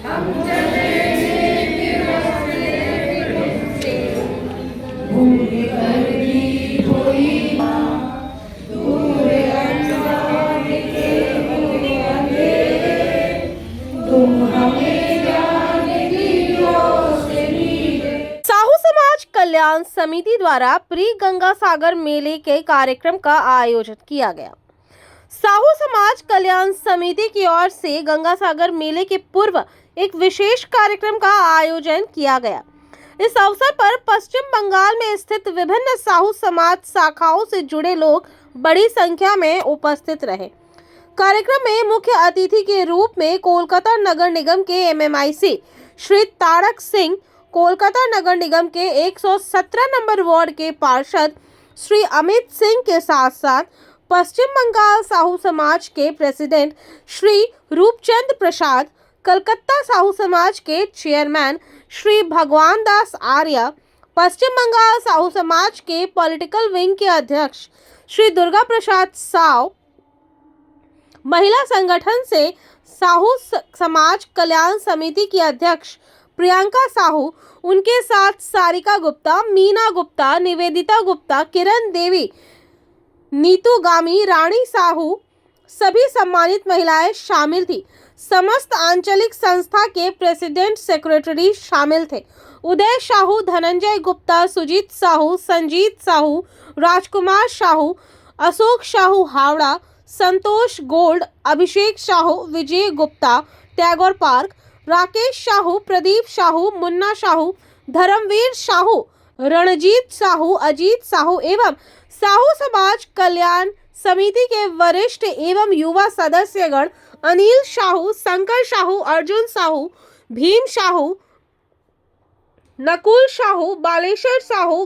हम चलेंगे फिर से, भूल कर भी कोई माँ दूर अनजाने के हुए अंधेरे, तुम हमें ज्ञान की रोशनी दे। साहू समाज कल्याण समिति द्वारा प्री गंगा सागर मेले के कार्यक्रम का आयोजन किया गया। साहू समाज कल्याण समिति की ओर से गंगा सागर मेले के पूर्व एक विशेष कार्यक्रम का आयोजन किया गया। इस अवसर पर पश्चिम बंगाल में स्थित विभिन्न साहू समाज शाखाओं से जुड़े लोग बड़ी संख्या में उपस्थित रहे। कार्यक्रम में मुख्य अतिथि के रूप में कोलकाता नगर निगम के एमएमआईसी श्री तारक सिंह, कोलकाता नगर निगम के 117 नंबर वार्ड के पार्षद श्री अमित सिंह के साथ साथ पश्चिम बंगाल साहू समाज के प्रेसिडेंट श्री रूपचंद प्रसाद, कलकत्ता साहू समाज के चेयरमैन श्री भगवान दास आर्य, पश्चिम बंगाल साहू समाज के पॉलिटिकल विंग के अध्यक्ष श्री दुर्गा प्रसाद साव, महिला संगठन से साहू समाज कल्याण समिति की अध्यक्ष प्रियंका साहू, उनके साथ सारिका गुप्ता, मीना गुप्ता, निवेदिता गुप्ता, किरण देवी, नीतू गामी, रानी साहू, सभी सम्मानित महिलाएं शामिल थी। समस्त आंचलिक संस्था के प्रेसिडेंट सेक्रेटरी शामिल थे। उदय साहू, धनंजय गुप्ता, सुजीत साहू, संजीत साहू, राजकुमार साहू, अशोक साहू हावड़ा, संतोष गोल्ड, अभिषेक साहू, विजय गुप्ता, टैगोर पार्क, राकेश साहू, प्रदीप साहू, मुन्ना साहू, धर्मवीर साहू, रणजीत साहू, अजीत साहू एवं साहू समाज कल्याण समिति के वरिष्ठ एवं युवा सदस्यगण अनिल साहू, शंकर साहू, अर्जुन साहू, भीम साहू, नकुल साहू, बालेश्वर साहू,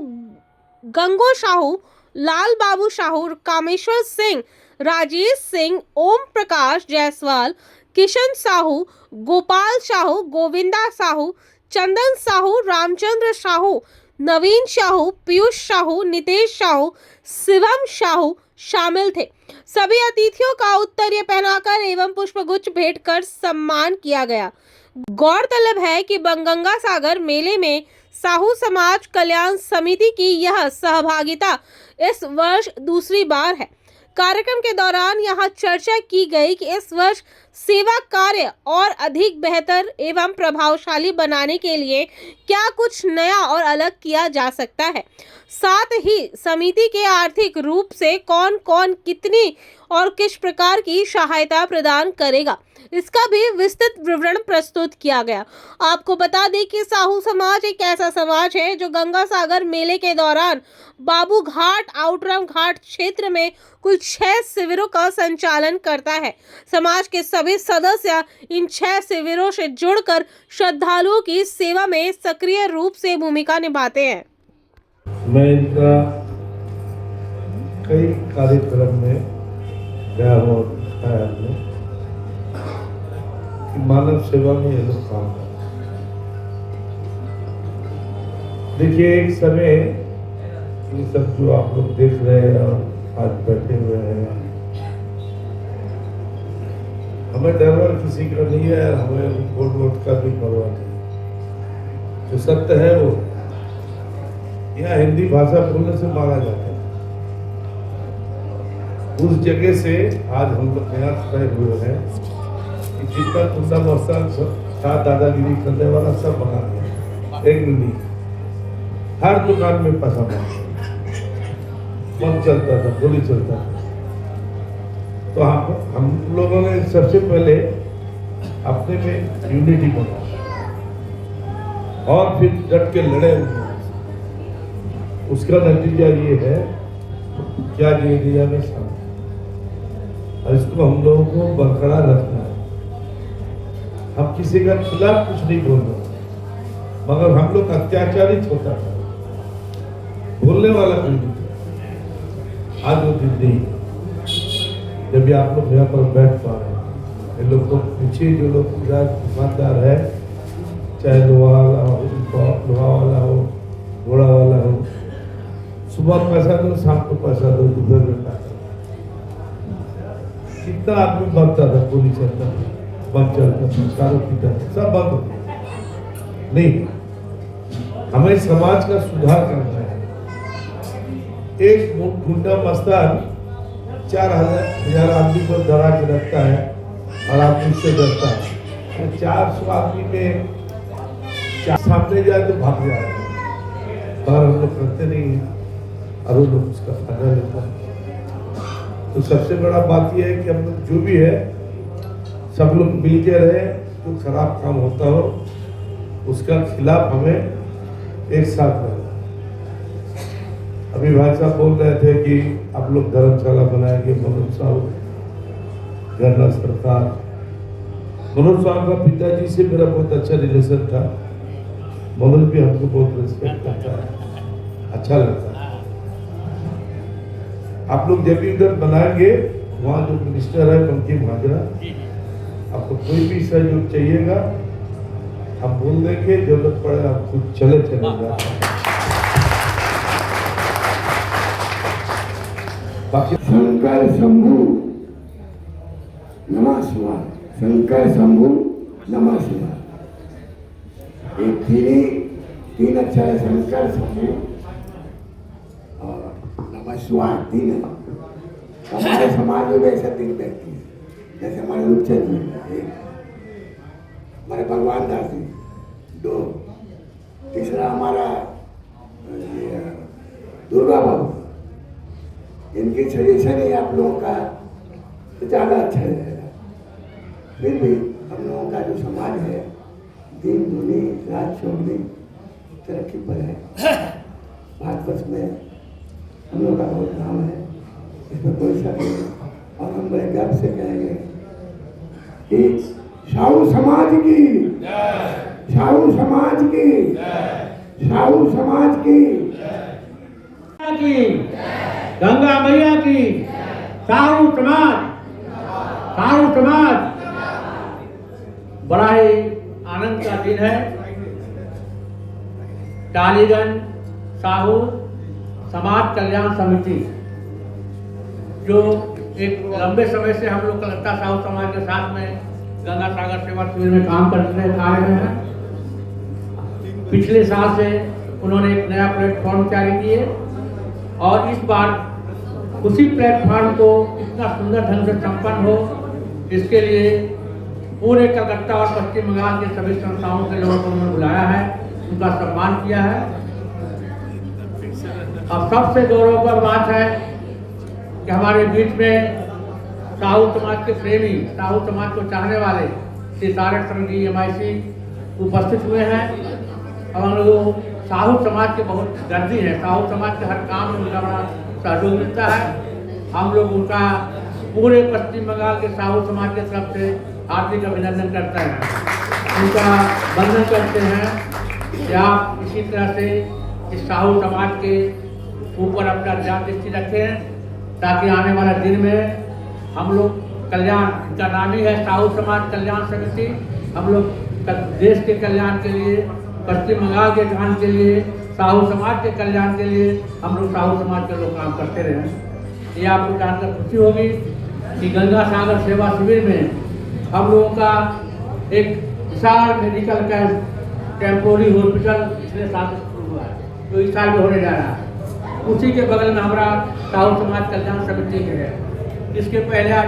गंगो साहू, लाल बाबू साहू, कामेश्वर सिंह, राजेश सिंह, ओम प्रकाश जायसवाल, किशन साहू, गोपाल साहू, गोविंदा साहू, चंदन साहू, रामचंद्र साहू, नवीन साहू, पीयूष साहू, नितेश साहू, शिवम साहू शामिल थे। सभी अतिथियों का उत्तरीय पहनाकर एवं पुष्पगुच्छ भेंट कर सम्मान किया गया। गौरतलब है कि गंगा सागर मेले में साहू समाज कल्याण समिति की यह सहभागिता इस वर्ष दूसरी बार है। कार्यक्रम के दौरान यहां चर्चा की गई कि इस वर्ष सेवा कार्य और अधिक बेहतर एवं प्रभावशाली बनाने के लिए क्या कुछ नया और अलग किया जा सकता है। साथ ही समिति के आर्थिक रूप से कौन कौन कितनी और किस प्रकार की सहायता प्रदान करेगा, इसका भी विस्तृत विवरण प्रस्तुत किया गया। आपको बता दें कि साहू समाज एक ऐसा समाज है जो गंगा सागर मेले के दौरान बाबू घाट, आउटरम घाट क्षेत्र में कुल 6 शिविरों का संचालन करता है। समाज के सभी सदस्य इन 6 शिविरों से जुड़कर श्रद्धालुओं की सेवा में सक्रिय रूप से भूमिका निभाते हैं। मैं इनका कई कार्यक्रम में गया हूँ और दिखाया हमने कि मानव सेवा में ये लोग काम करते हैं। देखिए, एक समय ये सब जो आप लोग देख रहे हैं और आज बैठे हुए हैं, हमें डर किसी का नहीं है, हमें वोट का भी परवाह नहीं। जो सत्य है वो यहाँ हिंदी भाषा बोलने से मारा जाता है। उस जगह से आज हम लोग यहाँ खड़े हुए हैं कि जितना कुंदा मस्तान था दादागिरी करने वाला सब बना दिया। एक नहीं, हर दुकान में पैसा बम चलता था, गोली चलता था। तो हम लोगों ने सबसे पहले अपने में यूनिटी बनाया और फिर डट के लड़े। उसका नतीजा ये है क्या दे दिया में शांति, और इसको हम लोगों को बरकरार रखना है। हम किसी का खिलाफ कुछ नहीं बोल रहे, मगर हम लोग अत्याचारित होता था, बोलने वाला कोई नहीं। आज वो दिन नहीं, जब भी आप लोग यहाँ पर बैठ पा रहे हैं। इन लोग को पीछे जो लोग दुकानदार है, चाहे लोहा वाला हो, घोड़ा वाला हो, सुबह पैसा दो, शाम को पैसा दो, दोपहर में पैसा दो। कितना आदमी मरता था, गोली चलता था। बम चलता, संस्कारों की तरह सब बंद हो गया। नहीं, हमें समाज का सुधार करना है। एक गुंडा मस्तान 4,000 आदमी को डरा के रखता है और आदमी उससे डरता है। 400 आदमी में सामने जाए तो भाग जाए, पर हम लोग करते नहीं हैं और वो लोग उसका फायदा लेता है। तो सबसे बड़ा बात यह है कि हम लोग जो भी है सब लोग मिल के रहे, जो खराब काम होता हो उसका खिलाफ हमें एक साथ रहना। अभी भाई साहब बोल रहे थे कि आप लोग धर्मशाला बनाएंगे, मनोज साहब जनरल सरकार। मनोज साहब का पिताजी से मेरा बहुत अच्छा रिलेशन था। मनोज भी हमको बहुत रिस्पेक्ट करता है, अच्छा लगता है। आप लोग जब भी उधर बनाएंगे, वहाँ जो मिनिस्टर है बंकिम हाजरा, आपको कोई भी सहयोग चाहिएगा हम बोल देंगे, जरूरत पड़े आप खुद चले चलेगा। बाकी शंकर शंभु नमः शिवाय, शंकर शंभु नमः शिवाय। तीन अक्षर है, शंकर शंभु और नमः शिवाय, तीन है। हमारे समाज में ऐसे 3 व्यक्ति हैं, जैसे हमारे रूपचंद जी, एक हमारे भगवान दास जी, 2, तीसरा हमारा दुर्गा बाबू। इनकी सजेशन है आप लोगों का तो ज़्यादा अच्छा रहेगा। फिर भी हम लोगों का जो समाज है दिन दूनी रात चौगुनी तरक्की पर है। भारतवर्ष में हम लोग का बहुत नाम है, इसमें कोई शक नहीं। और हम बड़े गर्व से कहेंगे कि साहू समाज की, साहू समाज की, साहू समाज की, गंगा मैया की, साहू समाज, साहू समाज। बड़ा ही आनंद का दिन है। टालीगंज साहू समाज कल्याण समिति, जो एक लंबे समय से हम लोग कलकत्ता साहू समाज के साथ में गंगा सागर सेवा शिविर में काम करते आ रहे हैं। पिछले साल से उन्होंने एक नया प्लेटफॉर्म जारी किए और इस बार उसी प्लेटफॉर्म को इतना सुंदर ढंग से संपन्न हो, इसके लिए पूरे कलकत्ता और पश्चिम बंगाल के सभी संस्थाओं के लोगों को उन्होंने बुलाया है, उनका सम्मान किया है। अब सबसे गौरव की बात है कि हमारे बीच में साहू समाज के प्रेमी, साहू समाज को चाहने वाले श्री तारक शरण जी MIC उपस्थित हुए हैं। और हम लोग साहू समाज के बहुत दर्दी हैं, साहू समाज के हर काम में उनका बड़ा सहयोग मिलता है। हम लोग उनका पूरे पश्चिम बंगाल के साहू समाज की तरफ से हार्दिक अभिनंदन करते हैं, उनका वंदन करते हैं कि आप इसी तरह से इस साहू समाज के ऊपर अपना ध्यान दृष्टि रखें, ताकि आने वाले दिन में हम लोग कल्याण, इनका नाम ही है साहू समाज कल्याण समिति, हम लोग देश के कल्याण के लिए, पश्चिम बंगाल के कल्याण के लिए, साहू समाज के कल्याण के लिए हम लोग साहू समाज के लोग काम करते रहे। ये आपको जानकर खुशी होगी कि गंगा सागर सेवा शिविर में हम लोगों का एक विशाल मेडिकल कैंप, टेम्पोरी हॉस्पिटल पिछले साल से शुरू हुआ है, जो इस साल में होने जा रहा है। उसी के बगल में हमारा साहू समाज कल्याण समिति है। इसके पहले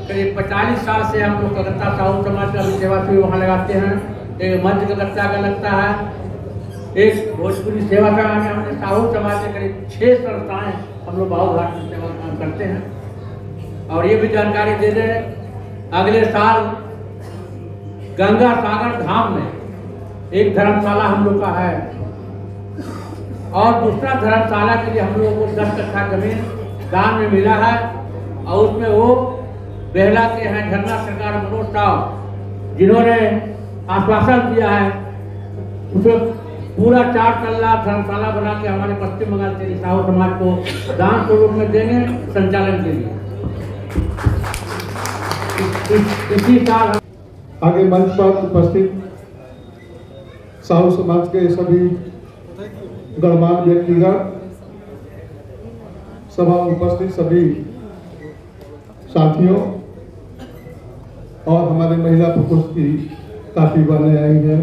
करीब 45 साल से हम लोग कलकत्ता साहू समाज का भी सेवा शिविर वहाँ लगाते हैं। एक मध्य कलकत्ता का लगता है, एक भोजपुरी सेवा का हमने साहू समाज के करीब 6 संस्थाएं हम लोग बहुत घाट में सेवा काम करते हैं। और ये भी जानकारी दे दें, अगले साल गंगा सागर धाम में एक धर्मशाला हम लोग का है और दूसरा धर्मशाला के लिए हम लोगों को 10 कट्ठा जमीन दान में मिला है। और उसमें वो बेहला के हैं झरना सरकार मनोज साहब, जिन्होंने आश्वासन दिया है उसे पूरा 4 तल्ला धर्मशाला बना के हमारे पश्चिम बंगाल के साहू समाज को दान स्वरूप में देंगे संचालन के लिए। इसी साल आगे मंच पर उपस्थित साहू समाज के सभी गणमान्य व्यक्तिगण, सभा में उपस्थित सभी साथियों, और हमारे महिला प्रकोष्ठ की काफ़ी बहनें आई हैं।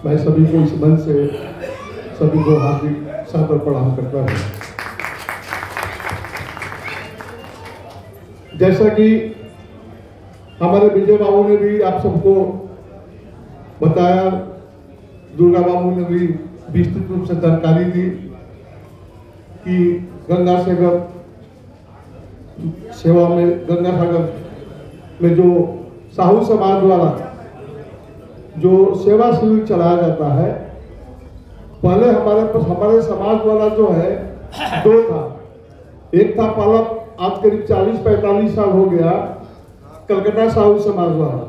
मैं सभी को इस मंच से सभी को हार्दिक सादर प्रणाम करता हूँ। जैसा कि हमारे विजय बाबू ने भी आप सबको बताया, दुर्गा बाबू ने भी विस्तृत रूप से जानकारी दी कि गंगा सागर सेवा में, गंगा सागर में जो साहू समाज द्वारा जो सेवा शिविर चलाया जाता है, पहले हमारे समाज द्वारा जो है दो था। एक था पहला, आज करीब 40-45 साल हो गया, कलकत्ता साहू समाज द्वारा,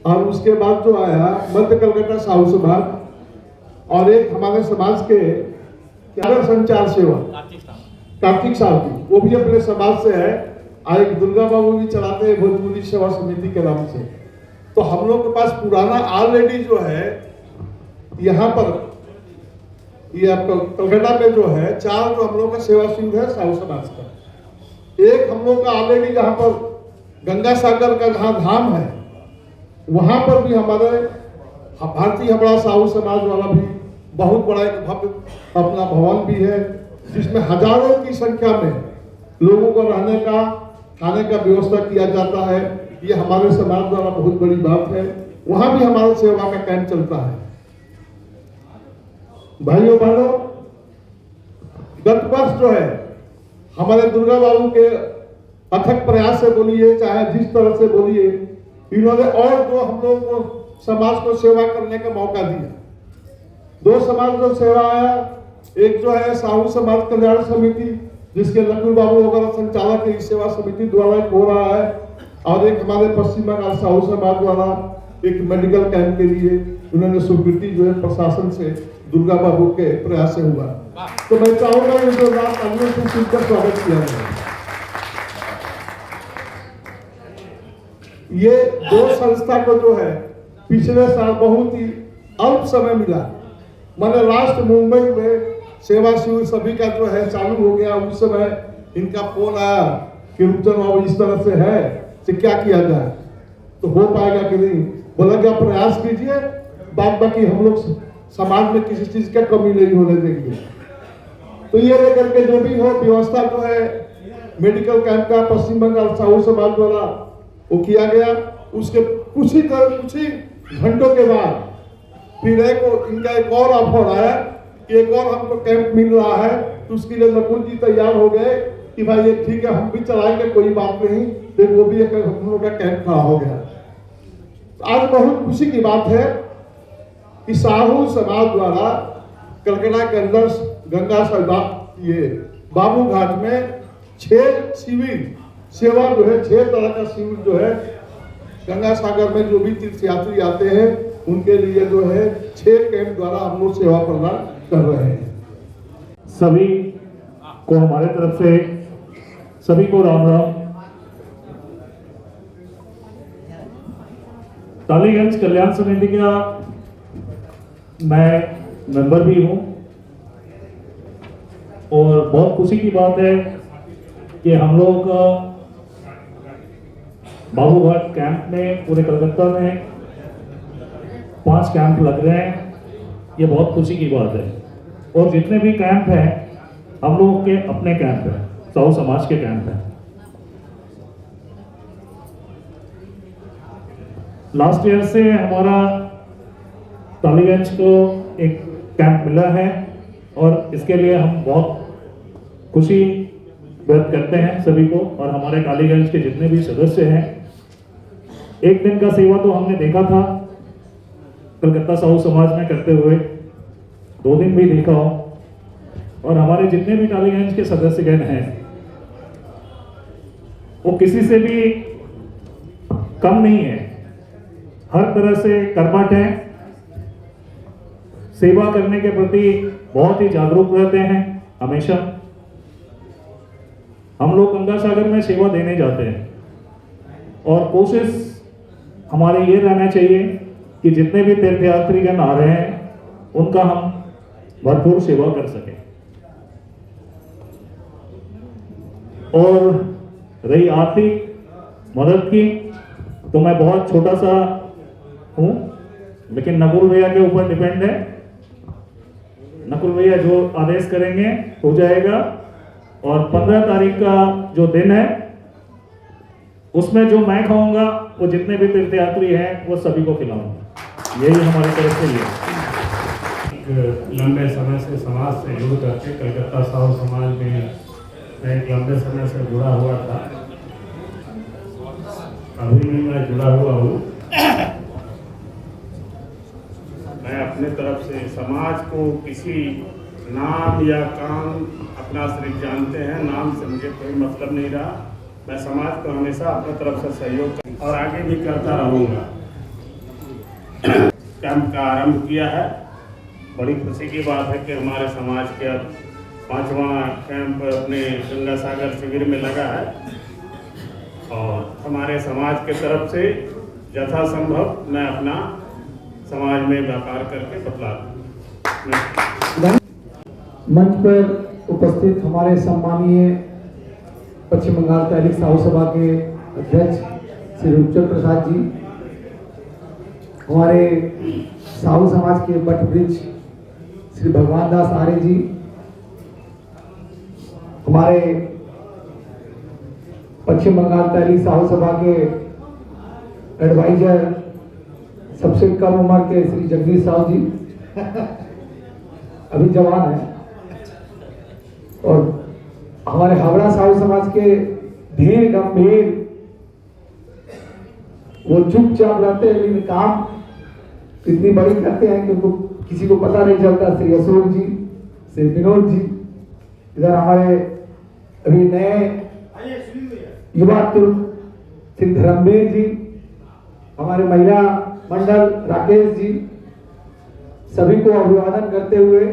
और उसके बाद जो आया मध्य कलकत्ता साहू समाज, और एक हमारे समाज के संचार सेवा कार्तिक साहब जी, वो भी अपने समाज से है, और एक दुर्गा बाबू भी चलाते हैं भोजपुरी सेवा समिति के नाम से। तो हम लोग के पास पुराना ऑलरेडी जो है यहाँ पर ये आपका कलकत्ता में जो है 4 जो हम लोग का सेवा शिविर है साहू समाज का। एक हम लोग का ऑलरेडी जहाँ पर गंगा सागर का जहाँ धाम है, वहाँ पर भी हमारे भारतीय हमारा साहू समाज वाला भी बहुत बड़ा एक भव्य अपना भवन भी है, जिसमें हजारों की संख्या में लोगों को रहने का, खाने का व्यवस्था किया जाता है। ये हमारे समाज द्वारा बहुत बड़ी बात है। वहाँ भी हमारा सेवा का कैंप चलता है। भाइयों बहनों, गत वर्ष जो है हमारे दुर्गा बाबू के अथक प्रयास से बोलिए, चाहे जिस तरह से बोलिए, इन्होंने और जो हम लोगों को समाज को सेवा करने का मौका दिया। 2 समाज जो सेवा आया, एक जो है साहू समाज कल्याण समिति, जिसके नकुल बाबू वगैरह संचालक इस सेवा समिति द्वारा हो रहा है, और एक हमारे पश्चिम बंगाल साहू समाज द्वारा एक मेडिकल कैंप के लिए उन्होंने स्वीकृति जो है प्रशासन से दुर्गा बाबू के प्रयास से हुआ। तो मैं चाहूंगा ये जो रात अन्य से सुनकर स्वागत किया जाए। ये 2 संस्था को जो है पिछले साल बहुत ही अल्प समय मिला। मैंने लास्ट मुंबई में सेवा शिविर सभी का जो है चालू हो गया, उस समय इनका फोन आया कि रुचन बाबू इस तरह से है, से क्या किया जाए, तो हो पाएगा कि नहीं। बोला कि आप प्रयास कीजिए, बाद बाकी हम लोग समाज में किसी चीज का कमी नहीं होने देंगे। तो ये लेकर के जो भी हो व्यवस्था जो है मेडिकल कैंप का पश्चिम बंगाल साहू समाज द्वारा वो किया गया। उसके कुछ ही घंटों के बाद फिर इनका एक और ऑफर आया कि एक और हमको कैंप मिल रहा है। तो उसके लिए नकुल जी तैयार हो गए कि भाई ये ठीक है, हम भी चलाएंगे, कोई बात नहीं। फिर वो भी एक हम लोग का कैंप खड़ा हो गया। आज बहुत खुशी की बात है कि साहू समाज द्वारा कलकत्ता के अंदर गंगा सागर ये बाबू घाट में 6 शिविर सेवा जो है, 6 तरह का शिविर जो है गंगा सागर में जो भी तीर्थयात्री आते हैं उनके लिए जो है 6 कैंप द्वारा हम लोग सेवा प्रदान कर रहे हैं। सभी को हमारे तरफ से सभी को राम राम। टालीगंज कल्याण समिति का मैं मेंबर भी हूं और बहुत खुशी की बात है कि हम लोग बाबूघाट कैंप में पूरे कलकत्ता में 5 कैंप लग रहे हैं। ये बहुत खुशी की बात है। और जितने भी कैंप हैं हम लोगों के अपने कैंप हैं, साहू समाज के कैंप हैं। लास्ट ईयर से हमारा टालीगंज को एक कैंप मिला है और इसके लिए हम बहुत खुशी व्यक्त करते हैं सभी को। और हमारे टालीगंज के जितने भी सदस्य हैं, एक दिन का सेवा तो हमने देखा था कलकत्ता साहू समाज में करते हुए, 2 दिन भी देखा हो। और हमारे जितने भी टालीगंज के सदस्यगण हैं वो किसी से भी कम नहीं है, हर तरह से कर्मठ हैं, सेवा करने के प्रति बहुत ही जागरूक रहते हैं। हमेशा हम लोग गंगा सागर में सेवा देने जाते हैं और कोशिश हमारे ये रहना चाहिए कि जितने भी तीर्थयात्रीगण आ रहे हैं उनका हम भरपूर सेवा कर सकें। और रही आर्थिक मदद की, तो मैं बहुत छोटा सा हूँ, लेकिन नकुल भैया के ऊपर डिपेंड है। नकुल भैया जो आदेश करेंगे हो जाएगा। और 15 तारीख का जो दिन है उसमें जो मैं खाऊंगा वो जितने भी तीर्थयात्री हैं वो सभी को खिलाऊंगा। यही हमारी तरफ से है। लंबे समय से समाज से जुड़ करके कलकत्ता साहू समाज में मैं एक लंबे समय से जुड़ा हुआ था। अभी भी मैं जुड़ा हुआ हूँ। मैं अपने तरफ से समाज को किसी नाम या काम अपना सिर्फ जानते हैं, नाम से मुझे कोई मतलब नहीं रहा। मैं समाज को हमेशा अपने तरफ से सहयोग और आगे भी करता रहूँगा। कैंप का आरंभ किया है। बड़ी खुशी की बात है कि हमारे समाज के अब 5वां कैंप अपने गंगा सागर शिविर में लगा है और हमारे समाज के तरफ से यथासंभव मैं अपना समाज में व्यापार करके बतला दूँ। मंच पर उपस्थित हमारे सम्मानीय पश्चिम बंगाल तहरीक साहू सभा के अध्यक्ष श्री रूपचंद प्रसाद जी, हमारे साहू समाज के वटवृक्ष श्री भगवान दास आर्य जी, हमारे पश्चिम बंगाल तहरीक साहू सभा के एडवाइजर सबसे कम उम्र के श्री जगदीश साहू जी अभी जवान है, और हमारे हावड़ा साहू समाज के धीर गंभीर, वो चुपचाप रहते हैं लेकिन काम इतनी बड़ी करते हैं कि उनको किसी को पता नहीं चलता। श्री अशोक जी, श्री विनोद जी, इधर हमारे अभी नए युवा श्री धर्मवीर जी, हमारे महिला मंडल राकेश जी, सभी को अभिवादन करते हुए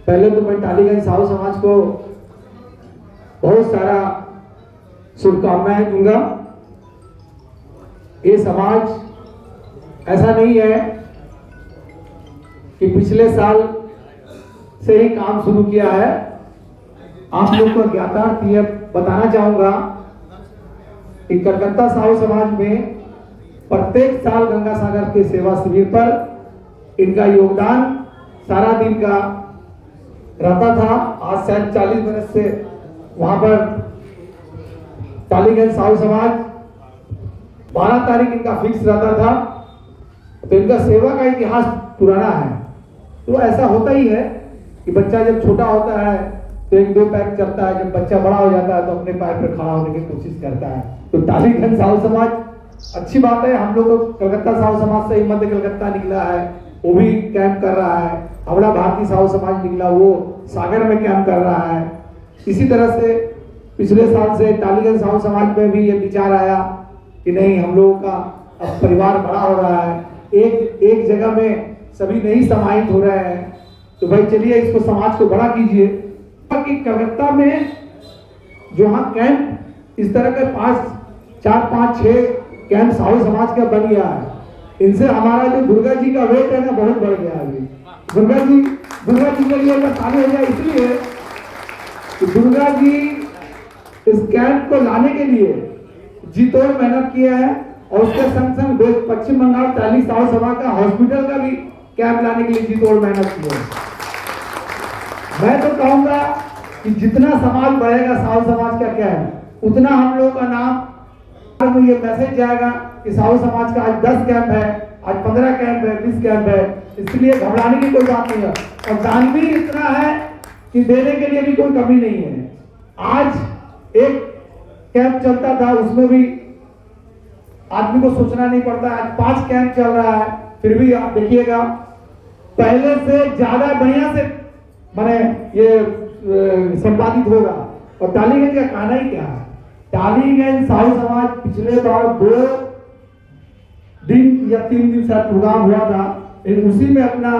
पहले तो मैं टालीगंज साहू समाज को बहुत सारा शुभकामनाएं दूंगा। ये समाज ऐसा नहीं है कि पिछले साल से ही काम शुरू किया है। आप लोग को ज्ञातार्थ ये बताना चाहूंगा कि कलकत्ता साहू समाज में प्रत्येक साल गंगा सागर के सेवा शिविर पर इनका योगदान सारा दिन का रहता था। आज शायद 40 बरस से वहां पर टालीगंज साहू समाज 12 तारीख इनका फिक्स रहता था, तो इनका सेवा का इतिहास पुराना है। तो ऐसा होता ही है कि बच्चा जब छोटा होता है तो 1-2 पैर चलता है, जब बच्चा बड़ा हो जाता है तो अपने पैर पर खड़ा होने की कोशिश करता है। तो टालीगंज साहू समाज अच्छी बात है, हम लोग तो कलकत्ता साहू समाज से ही मध्य कलकत्ता निकला है, वो भी कैंप कर रहा है। हावड़ा भारतीय साहू समाज निकला, वो सागर में कैंप कर रहा है। इसी तरह से पिछले साल से टालीगंज साहू समाज में भी ये विचार आया कि नहीं, हम लोगों का अब परिवार बड़ा हो रहा है, एक जगह में सभी नहीं समाहित हो रहे हैं, तो भाई चलिए इसको समाज को बड़ा कीजिए। कि कलकत्ता में जो हाँ कैंप इस तरह के 4-5-6 कैंप साहू समाज का बन गया है, इनसे हमारा जो दुर्गा जी का वेट है ना बहुत बढ़ गया है। दुर्गा जी के लिए ताली हो जाए, इसलिए कि दुर्गा जी इस कैंप को लाने के लिए जी तोड़ मेहनत किया है, और उसके संग संग पश्चिम बंगाल तहरीक साहू सभा का हॉस्पिटल का भी कैंप लाने के लिए जी तोड़ मेहनत की है। मैं तो कहूंगा कि जितना समाज बढ़ेगा साहू समाज का क्या है, उतना हम लोगों का नाम, ये मैसेज जाएगा कि साहू समाज का आज 10 कैंप है, आज 15 कैंप है, 20 कैंप है, इसलिए घबराने की कोई बात नहीं है। और दान भी इतना है कि देने के लिए भी कोई कमी नहीं है। आज एक कैंप चलता था, उसमें भी आदमी को सोचना नहीं पड़ता, आज 5 कैंप चल रहा है, फिर भी आप देखिएगा पहले से ज्यादा बढ़िया से माने ये संपादित होगा। और टालीगंज का कहना ही क्या है, टालीगंज साहू समाज पिछले बार 2 दिन या 3 दिन से प्रोग्राम हुआ था, लेकिन उसी में अपना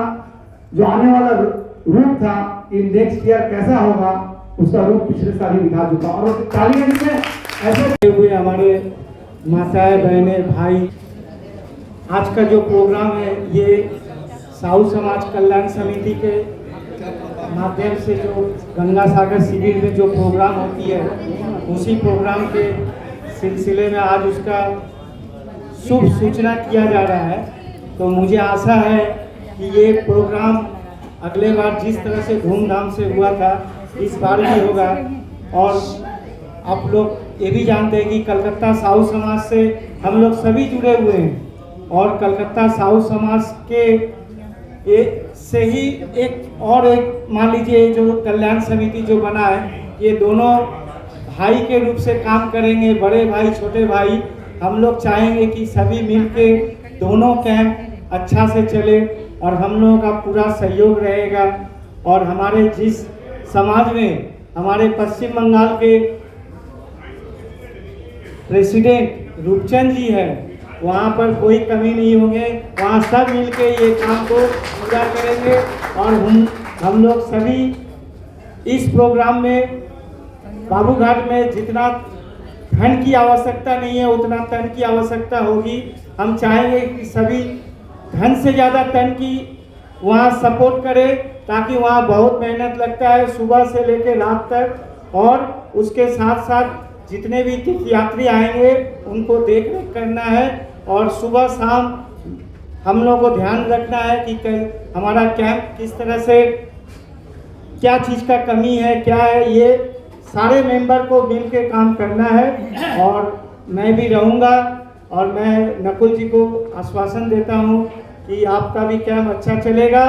जो आने वाला रूप था कि नेक्स्ट ईयर कैसा होगा, उसका रूप पिछले साल ही दिखा चुका। और टालीगंज में ऐसे हुए हमारे माताएं, बहनें, भाई, आज का जो प्रोग्राम है ये साहू समाज कल्याण समिति के माध्यम से जो गंगा सागर शिविर में जो प्रोग्राम होती है, उसी प्रोग्राम के सिलसिले में आज उसका शुभ सूचना किया जा रहा है। तो मुझे आशा है कि ये प्रोग्राम अगले बार जिस तरह से धूमधाम से हुआ था इस बार भी होगा। और आप लोग ये भी जानते हैं कि कलकत्ता साहू समाज से हम लोग सभी जुड़े हुए हैं और कलकत्ता साहू समाज के से ही एक मान लीजिए जो कल्याण समिति जो बना है, ये दोनों भाई के रूप से काम करेंगे, बड़े भाई छोटे भाई। हम लोग चाहेंगे कि सभी मिलके दोनों कैंप अच्छा से चले और हम लोगों का पूरा सहयोग रहेगा। और हमारे जिस समाज में हमारे पश्चिम बंगाल के प्रेसिडेंट रूपचंद जी है, वहाँ पर कोई कमी नहीं होंगे, वहाँ सब मिलके ये काम को पूरा करेंगे। और हम लोग सभी इस प्रोग्राम में बाबूघाट में जितना धन की आवश्यकता नहीं है उतना तन की आवश्यकता होगी। हम चाहेंगे कि सभी धन से ज़्यादा तन की वहाँ सपोर्ट करें, ताकि वहाँ बहुत मेहनत लगता है सुबह से लेकर रात तक। और उसके साथ साथ जितने भी तीर्थयात्री आएंगे उनको देख रेख करना है और सुबह शाम हम लोगों को ध्यान रखना है कि हमारा कैंप किस तरह से, क्या चीज़ का कमी है, क्या है, ये सारे मेंबर को मिल के काम करना है। और मैं भी रहूँगा और मैं नकुल जी को आश्वासन देता हूँ कि आपका भी कैंप अच्छा चलेगा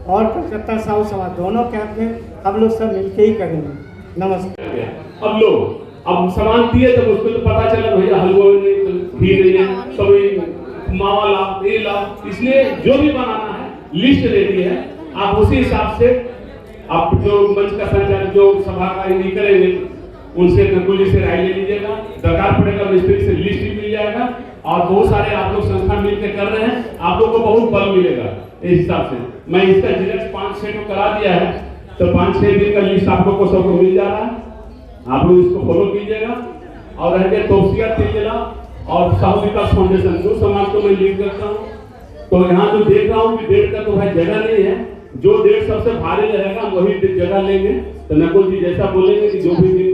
और कलकत्ता साहू समाज दोनों कैंप में हम लोग सब मिलके ही करेंगे। नमस्कार। अब सामान दिए जब उसको तो पता चला भैया हलवा नहीं तो मावा ला ये ला, इसलिए जो भी बनाना है लिस्ट रेडी है। आप उसी हिसाब से आप जो मंच का संचालन जो सभा का ही करेंगे उनसे नकुल जी से राय ले लीजिएगा। दरकार पड़ेगा मिस्त्री से लिस्ट भी मिल जाएगा। और बहुत सारे आप लोग संस्था मिलकर कर रहे हैं, आप लोग को बहुत बल मिलेगा। इस हिसाब से मैं इसका जिलेक्स 5-6 को करा दिया है, तो 5-6 दिन का लिस्ट आप लोग को सबको मिल जा रहा है। आप लोग इसको फॉलो कीजिएगा। और रहेंगे तौसिया तिलजिला और साहू विकास फाउंडेशन जो समाज को मैं लीड करता हूँ। तो यहाँ जो देख रहा हूँ कि डेढ़ का तो भाई जगह नहीं है, जो डेढ़ सबसे भारी रहेगा वही जगह लेंगे। तो नकुल जी जैसा बोलेंगे कि जो भी दिन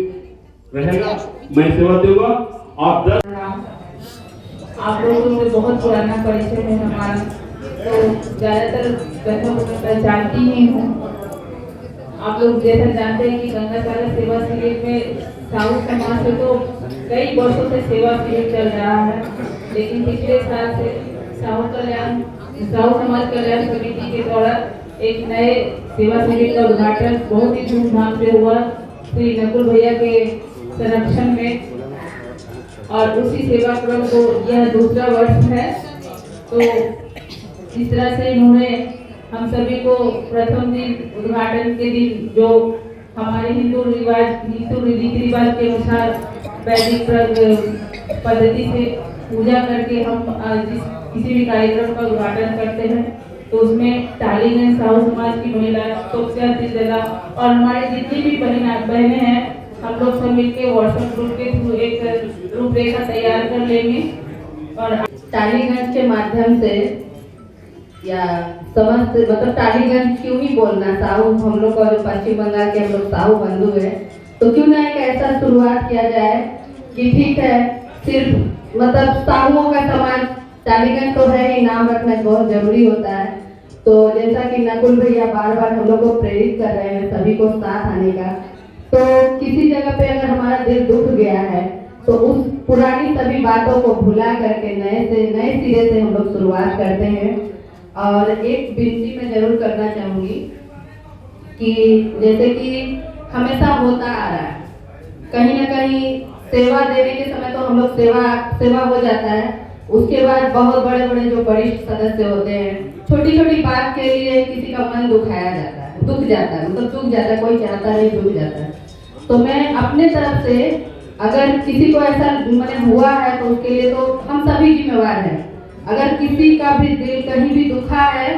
रहेगा मैं सेवा दूंगा। और 10 आप लोगों से बहुत पुराना परिचय है हमारा, तो ज़्यादातर गंगा को मैं पहचानती ही हूँ। आप लोग जैसा जानते हैं कि गंगा सागर सेवा शिविर में साहू समाज से तो कई वर्षों से सेवा शिविर चल रहा है, लेकिन पिछले साल से साहू समाज कल्याण समिति के द्वारा एक नए सेवा शिविर का उद्घाटन बहुत ही धूमधाम से हुआ श्री नकुल भैया के संरक्षण में। और उसी सेवा क्रम को यह दूसरा वर्ष है। तो इस तरह से इन्होंने हम सभी को प्रथम दिन उद्घाटन के दिन जो हमारे हिंदू रीति रिवाज के अनुसार वैदिक पद्धति से पूजा करके हम किसी भी कार्यक्रम का उद्घाटन करते हैं, तो उसमें टालीगंज साहू समाज की महिला तौसिया तिलजिला और हमारे जितनी भी बहनें हैं, हम लोग सब मिलकर व्हाट्सएप ग्रुप के थ्रू एक रूपरेखा तैयार कर लेंगे। और टालीगंज के माध्यम से या समस्त मतलब टालीगंज क्यों ही बोलना, साहू हम लोग का जो पश्चिम बंगाल के हम लोग साहू बंधु है, तो क्यों ना एक ऐसा शुरुआत किया जाए कि ठीक है सिर्फ मतलब साहुओं का समाज टालीगंज तो है ही, नाम रखना बहुत जरूरी होता है। तो जैसा कि नकुल भैया बार बार हम लोग को प्रेरित कर रहे हैं सभी को साथ आने का, तो किसी जगह पे अगर हमारा दिल दुख गया है तो उस पुरानी सभी बातों को भुला करके नए सिरे से हम लोग शुरुआत करते हैं। और एक विनती मैं जरूर करना चाहूँगी कि जैसे कि हमेशा होता आ रहा है, कहीं ना कहीं सेवा देने के समय तो हम लोग सेवा हो जाता है, उसके बाद बहुत बड़े बड़े जो वरिष्ठ सदस्य होते हैं छोटी छोटी बात के लिए किसी का मन दुख जाता है, कोई चाहता नहीं, दुख जाता है। तो मैं अपने तरफ से अगर किसी को ऐसा मतलब हुआ है तो उसके लिए तो हम सभी जिम्मेवार हैं। अगर किसी का भी दिल कहीं भी दुखा है,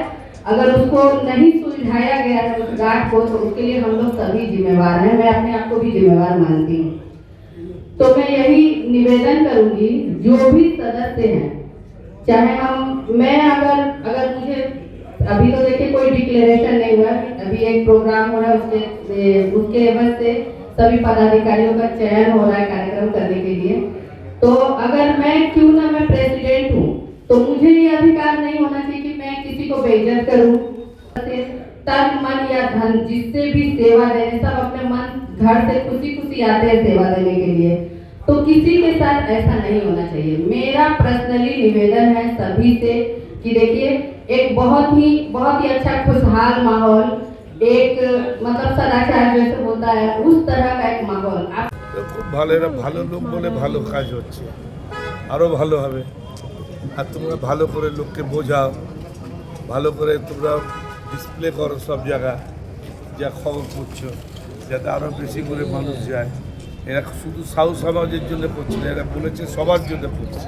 अगर उसको नहीं सुलझाया गया है उस गांठ को, तो उसके लिए हम लोग सभी जिम्मेवार हैं। मैं अपने आप को भी जिम्मेवार मानती हूँ। तो मैं यही निवेदन करूंगी जो भी सदस्य हैं, चाहे मैं अगर मुझे अभी तो देखिए कोई डिक्लेरेशन नहीं हुआ, अभी एक प्रोग्राम हो रहा है उसके एवज से सभी पदाधिकारियों का चयन हो रहा है कार्यक्रम करने के लिए। तो अगर मैं क्यों ना मैं प्रेसिडेंट हूँ तो मुझे ये अधिकार नहीं होना चाहिए कि मैं किसी को बेइज्जत करूँ। तन मन या धन जिससे भी सेवा देने, सब अपने मन घर से खुशी खुशी आते हैं सेवा देने के लिए, तो किसी के साथ ऐसा नहीं होना चाहिए। मेरा पर्सनली निवेदन है सभी से कि देखिए एक बहुत ही अच्छा खुशहाल माहौल, एक मतलब सदाचार जैसे होता है उस तरह का एक माहौल। খুব ভালো, এরা ভালো লোক বলে ভালো কাজ হচ্ছে, আরও ভালো হবে। আর তোমরা ভালো করে লোককে বোঝাও, ভালো করে তোমরা ডিসপ্লে করো সব জায়গা যা খবর করছো, যাতে আরও বেশি করে মানুষ যায়। এরা শুধু সাউ সমাজের জন্য করছে না, এরা বলেছে সবার জন্য করছে।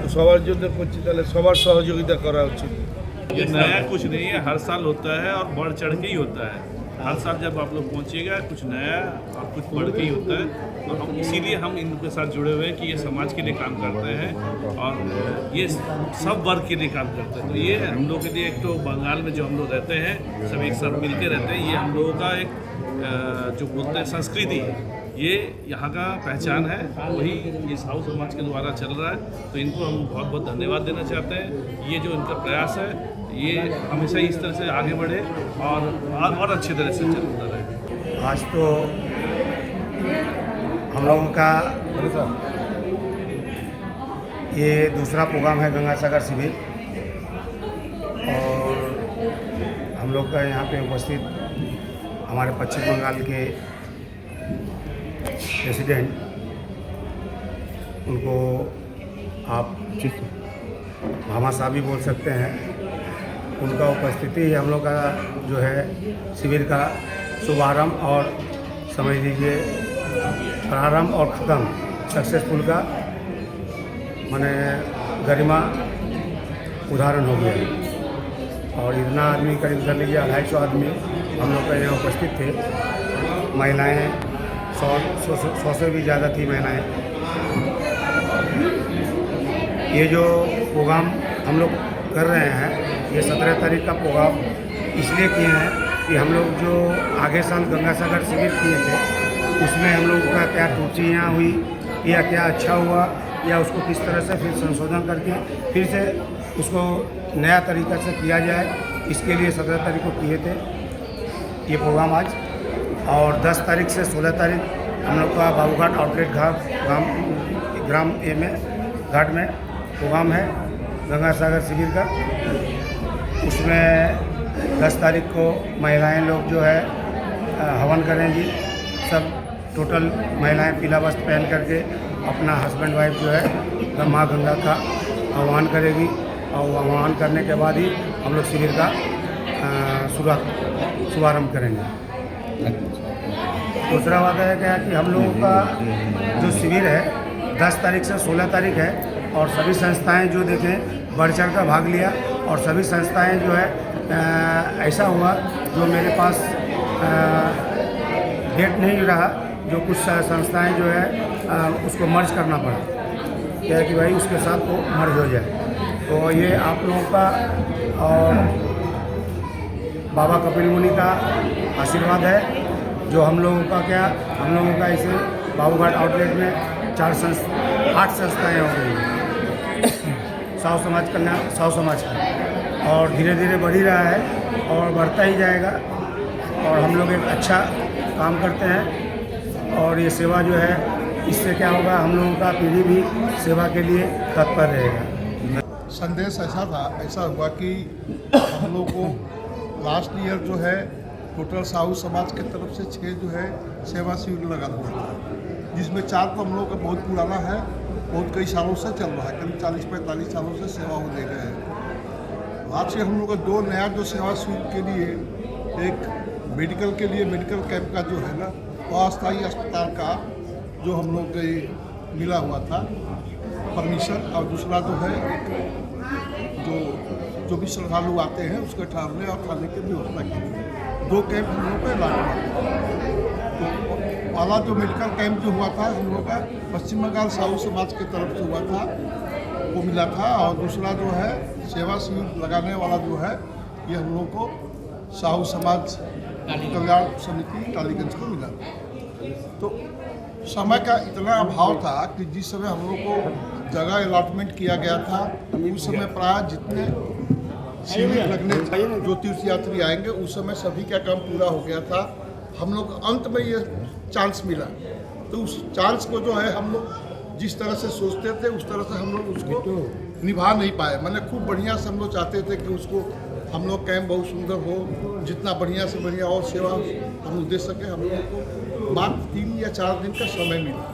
তো সবার জন্য করছে, তাহলে সবার সহযোগিতা করা উচিত। ये नया कुछ नहीं है, हर साल होता है और बढ़ चढ़ के ही होता है। हर साल जब आप लोग पहुँचिएगा कुछ नया और कुछ बढ़ के ही होता है। तो हम इसीलिए हम इनके साथ जुड़े हुए हैं कि ये समाज के लिए काम करते हैं और ये सब वर्ग के लिए काम करते हैं। तो ये हम लोग के लिए एक तो बंगाल में जो हम लोग रहते हैं सब एक साथ मिल के रहते हैं, ये हम लोगों का एक जो बोलते हैं संस्कृति है, ये यहाँ का पहचान है, वही ये साहू समाज के द्वारा चल रहा है। तो इनको हम बहुत बहुत धन्यवाद देना चाहते हैं। ये जो इनका प्रयास है ये हमेशा इस तरह से आगे बढ़े और अच्छी तरह से चलता रहे। आज तो हम लोगों का ये दूसरा प्रोग्राम है गंगा सागर शिविर, और हम लोग का यहाँ पे उपस्थित हमारे पश्चिम बंगाल के प्रेसिडेंट, उनको आप भामा साहब भी बोल सकते हैं, उनका उपस्थिति हम लोग का जो है शिविर का शुभारंभ और समझ लीजिए प्रारंभ और ख़त्म सक्सेसफुल का माने गरिमा उदाहरण हो गया। और इतना आदमी करीब कर लीजिए 250 आदमी हम लोग का यहाँ उपस्थित थे। महिलाएं 100 से भी ज़्यादा थी महिलाएं। ये जो प्रोग्राम हम लोग कर रहे हैं, ये 17 तारीख का प्रोग्राम इसलिए किए हैं कि हम लोग जो आगे साल गंगा सागर शिविर किए थे उसमें हम लोग का क्या त्रुटियाँ हुई या क्या अच्छा हुआ या उसको किस तरह से फिर संशोधन करके फिर से उसको नया तरीक़ा से किया जाए, इसके लिए 17 तारीख को किए थे ये प्रोग्राम आज। और 10 तारीख से 16 तारीख हम लोग का बाबूघाट आउटलेट ग्राम ए में घाट में प्रोग्राम है गंगा सागर शिविर का। उसमें 10 तारीख को महिलाएं लोग जो है हवन करेंगी। सब टोटल महिलाएं पीला वस्त्र पहन करके अपना हस्बैंड वाइफ जो है माँ गंगा का आह्वान करेगी, और आह्वान करने के बाद ही हम लोग शिविर का शुभारंभ करेंगे। दूसरा बात है क्या कि हम लोगों का जो शिविर है 10 तारीख से 16 तारीख है, और सभी संस्थाएं जो देखें बढ़ चढ़ कर भाग लिया, और सभी संस्थाएं जो है ऐसा हुआ जो मेरे पास डेट नहीं रहा, जो कुछ संस्थाएं जो है उसको मर्ज करना पड़ा, क्या है कि भाई उसके साथ वो मर्ज हो जाए। तो ये आप लोगों का और बाबा कपिल मुनि का आशीर्वाद है, जो हम लोगों का इसे बाबूघाट आउटलेट में 8 संस्थाएँ हो गई हैं साहू समाज कल्याण साहू समाज का, और धीरे धीरे बढ़ ही रहा है और बढ़ता ही जाएगा। और हम लोग एक अच्छा काम करते हैं, और ये सेवा जो है इससे क्या होगा, हम लोगों का पीढ़ी भी सेवा के लिए तत्पर रहेगा। संदेश ऐसा हुआ कि हम लोग को लास्ट ईयर जो है टोटल साहू समाज की तरफ से 6 जो है सेवा शिविर लगा हुआ था, जिसमें 4 तो हम लोग का बहुत पुराना है, बहुत कई सालों से चल रहा है, करीब 40-45 सालों से सेवा हो दे रहे हैं। आज से हम लोग का 2 नया जो सेवा शिविर के लिए, एक मेडिकल के लिए मेडिकल कैंप का जो है ना अस्थायी अस्पताल का जो हम लोग को मिला हुआ था परमिशन, और दूसरा जो है एक जो भी श्रद्धालु आते हैं उसके ठहरने और खाने की व्यवस्था के लिए 2 कैंप हम लोग को लागू। तो पहला जो मेडिकल कैंप जो हुआ था हम लोग का पश्चिम बंगाल साहू समाज की तरफ से हुआ था, वो मिला था, और दूसरा जो है सेवा शिविर लगाने वाला जो है ये हम लोग को साहू समाज कल्याण समिति टालीगंज को मिला। तो समय का इतना अभाव था कि जिस समय हम लोग को जगह अलॉटमेंट किया गया था उस समय प्राय जितने शिविर लगने चाहिए जो तीर्थयात्री आएंगे उस समय सभी का काम पूरा हो गया था। हम लोग अंत में ये चांस मिला, तो उस चांस को जो है हम लोग जिस तरह से सोचते थे उस तरह से हम लोग उसको निभा नहीं पाए। मैंने खूब बढ़िया से हम लोग चाहते थे कि उसको हम लोग कैंप बहुत सुंदर हो, जितना बढ़िया से बढ़िया और सेवा हम लोग दे सके। हम लोग को मात्र 3 या 4 दिन का समय मिला,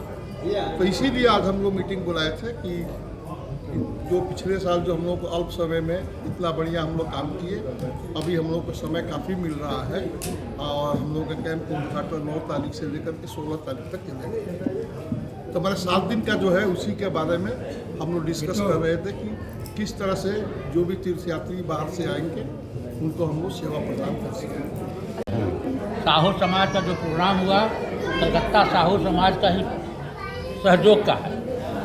तो इसीलिए आज हम लोग मीटिंग बुलाए थे कि जो पिछले साल जो हम लोग को अल्प समय में इतना बढ़िया हम लोग काम किए, अभी हम लोग को समय काफ़ी मिल रहा है और हम लोग का कैंप का उद्घाटन 9 तारीख से लेकर के 16 तारीख तक किया। तो हमारे 7 दिन का जो है उसी के बारे में हम लोग डिस्कस कर रहे थे कि किस तरह से जो भी तीर्थयात्री बाहर से आएंगे उनको हम लोग सेवा प्रदान कर सकें। साहू समाज का जो प्रोग्राम हुआ कलकत्ता साहू समाज का ही सहयोग का है।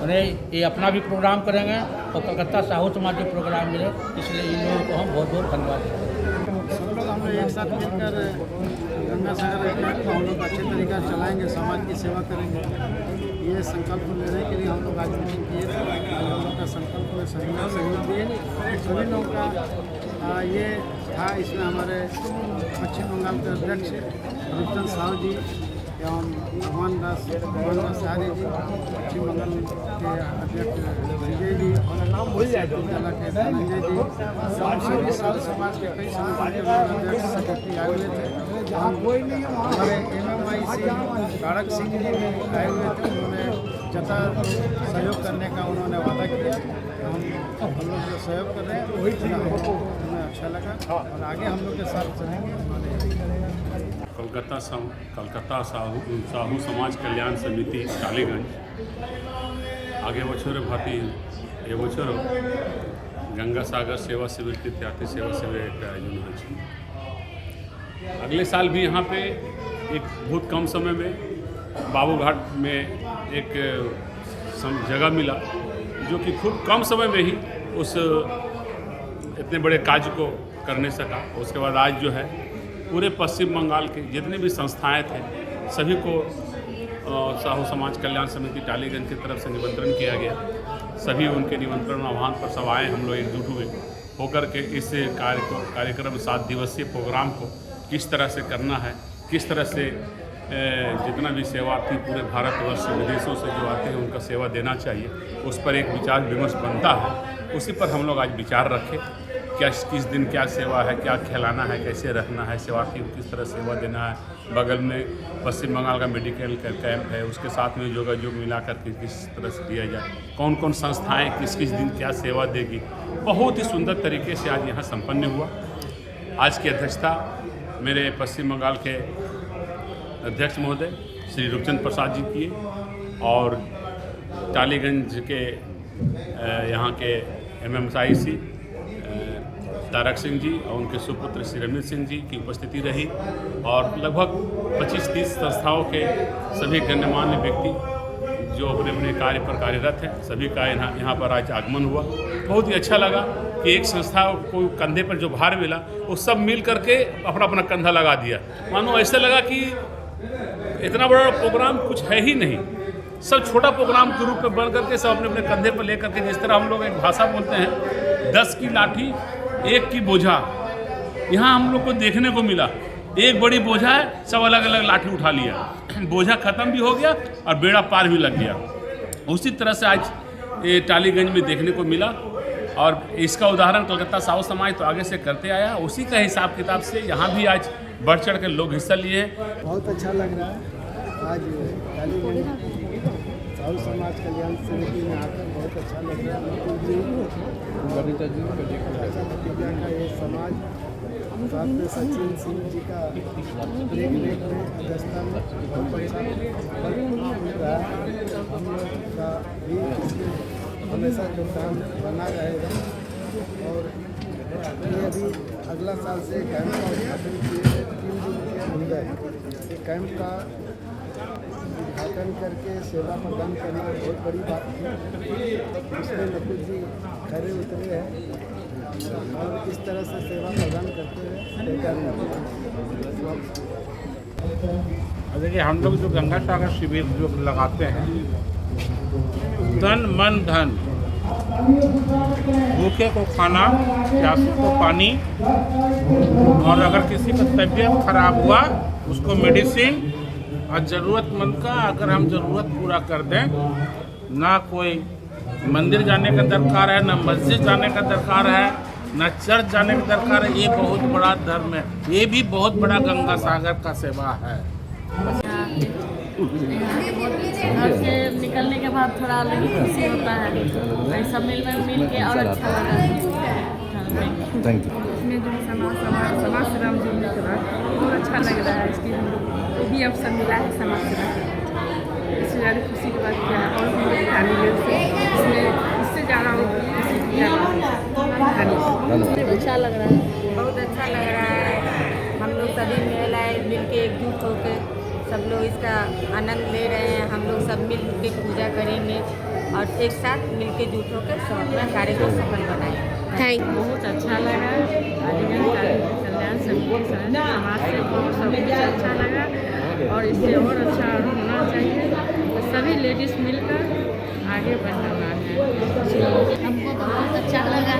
उन्हें ये अपना भी प्रोग्राम करेंगे और कलकत्ता साहू समाज के प्रोग्राम मिले, इसलिए इन लोगों को हम बहुत बहुत धन्यवाद देते हैं। सब लोग हम लोग एक साथ मिलकर गंगा सागर अभियान को हम लोग अच्छे तरीके से चलाएंगे, समाज की सेवा करेंगे। ये संकल्प लेने के लिए हम लोग आज मीटिंग किए थे। हम लोग का संकल्प में सभी लोग सहयोग दिए। सभी लोगों का ये था, इसमें हमारे पश्चिम बंगाल के अध्यक्ष रूपचंद साहू जी एवं भगवान दास सहारे जी, पश्चिम बंगाल के अध्यक्ष विजय जी, जिला के धनंजय जी, सभी साधु समाज के कई संगठन के अध्यक्ष सेक्रेटरी आए हुए थे। हमारे MMIC तारक सिंह जी भी आए हुए थे। उन्होंने जता सहयोग करने का उन्होंने वादा किया। हम लोग जो सहयोग कर रहे हैं वही चीज़ हमें अच्छा लगा और आगे हम लोग के साथ चलेंगे। कलकत्ता साहू समाज कल्याण समिति टालीगंज आगे बछर भाती ए बछर गंगा सागर सेवा शिविर तीर्थयात्री सेवा शिविर का आयोजन हो। अगले साल भी यहाँ पे एक बहुत कम समय में बाबूघाट में एक जगह मिला जो कि खूब कम समय में ही उस इतने बड़े कार्य को करने सका। उसके बाद आज जो है पूरे पश्चिम बंगाल के जितने भी संस्थाएं थे सभी को साहू समाज कल्याण समिति टालीगंज की तरफ से निमंत्रण किया गया। सभी उनके निमंत्रण आह्वान पर सब आए। हम लोग एकजुट हुए होकर के इस कार्यक्रम 7 दिवसीय प्रोग्राम को किस तरह से करना है, किस तरह से जितना भी सेवार्थी पूरे भारतवर्ष से विदेशों से जो आते हैं उनका सेवा देना चाहिए, उस पर एक विचार विमर्श बनता है। उसी पर हम लोग आज विचार रखें, क्या किस दिन क्या सेवा है, क्या खिलाना है, कैसे रखना है, सेवार्थी को किस तरह सेवा देना है। बगल में पश्चिम बंगाल का मेडिकल कैंप है, उसके साथ में योगायोग मिला करके किस तरह से दिया जाए, कौन कौन संस्थाएं किस किस दिन क्या सेवा देगी, बहुत ही सुंदर तरीके से आज यहाँ संपन्न हुआ। आज की अध्यक्षता मेरे पश्चिम बंगाल के अध्यक्ष महोदय श्री रूपचंद प्रसाद जी किए और टालीगंज के यहाँ के MMIC तारक सिंह जी और उनके सुपुत्र श्री रमेश सिंह जी की उपस्थिति रही और लगभग 25-30 संस्थाओं के सभी गण्यमान्य व्यक्ति जो अपने अपने कार्य पर कार्यरत हैं, सभी का यहाँ पर आज आगमन हुआ। बहुत ही अच्छा लगा कि एक संस्था को कंधे पर जो भार मिला वो सब मिल करके अपना अपना कंधा लगा दिया। मानो ऐसा लगा कि इतना बड़ा प्रोग्राम कुछ है ही नहीं, सब छोटा प्रोग्राम के रूप में बन करके सब अपने अपने कंधे पर ले करके, जिस तरह हम लोग एक भाषा बोलते हैं 10 की लाठी 1 की बोझा, यहाँ हम लोग को देखने को मिला। एक बड़ी बोझा है, सब अलग अलग लाठी उठा लिया, बोझा खत्म भी हो गया और बेड़ा पार भी लग गया। उसी तरह से आज ये टालीगंज में देखने को मिला और इसका उदाहरण कलकत्ता साहू समाज तो आगे से करते आया। उसी का हिसाब किताब से यहाँ भी आज बढ़ चढ़ कर लोग हिस्सा लिए हैं। बहुत अच्छा लग रहा है आज टालीगंज साहू समाज कल्याण समिति में आकर बहुत अच्छा लग रहा है। का ये समाज साथ में सचिन सिंह जी का ब्रेक में अध्यक्षता में बहुत अच्छा मिल रहा है। हम लोग का भी हमेशा योगदान बना रहेगा और ये अभी अगला साल से कैंप का उद्घाटन किए 3 दिन के अंदर ये कैंप का उद्घाटन करके सेवा प्रदान करना बहुत बड़ी बात थी। उसमें नकुल जी खड़े उतरे हैं और इस तरह से सेवा प्रदान करते हुए देखिए हम लोग जो गंगा सागर शिविर जो लगाते हैं, तन मन धन, भूखे को खाना, प्यासे को पानी, और अगर किसी का तबीयत खराब हुआ उसको मेडिसिन, और ज़रूरतमंद का अगर हम ज़रूरत पूरा कर दें, ना कोई मंदिर जाने का दरकार है, ना मस्जिद जाने का दरकार है, ना चर्च जाने का दरकार है। ये बहुत बड़ा धर्म है, ये भी बहुत बड़ा गंगा सागर का सेवा है। घर से निकलने के बाद थोड़ा अलग ही खुशी होता है, सब मिल के और अच्छा लगा। Thank you. इसमें जो समाज सेवा जुड़ने के बाद बहुत अच्छा लग रहा है। इसकी हम लोग को भी अवसर मिला है समाज सेवा का, इससे ज़्यादा खुशी की बात क्या है। और हम लोग ध्यान इससे ज़्यादा अच्छा लग रहा है, बहुत अच्छा लग रहा है। हम लोग सभी महिलाएं मिल के एकजुट होकर सब लोग इसका आनंद ले रहे हैं। हम लोग सब मिल के पूजा करेंगे और एक साथ मिल के जुट होकर सब अपना कार्य को सफल बनाएंगे। Thank you. बहुत अच्छा लगा, कल्याण समिति समाज से बहुत सब कुछ अच्छा लगा और इससे और अच्छा होना चाहिए। तो सभी लेडीज़ मिलकर आगे बढ़ना है। हमको बहुत अच्छा लगा।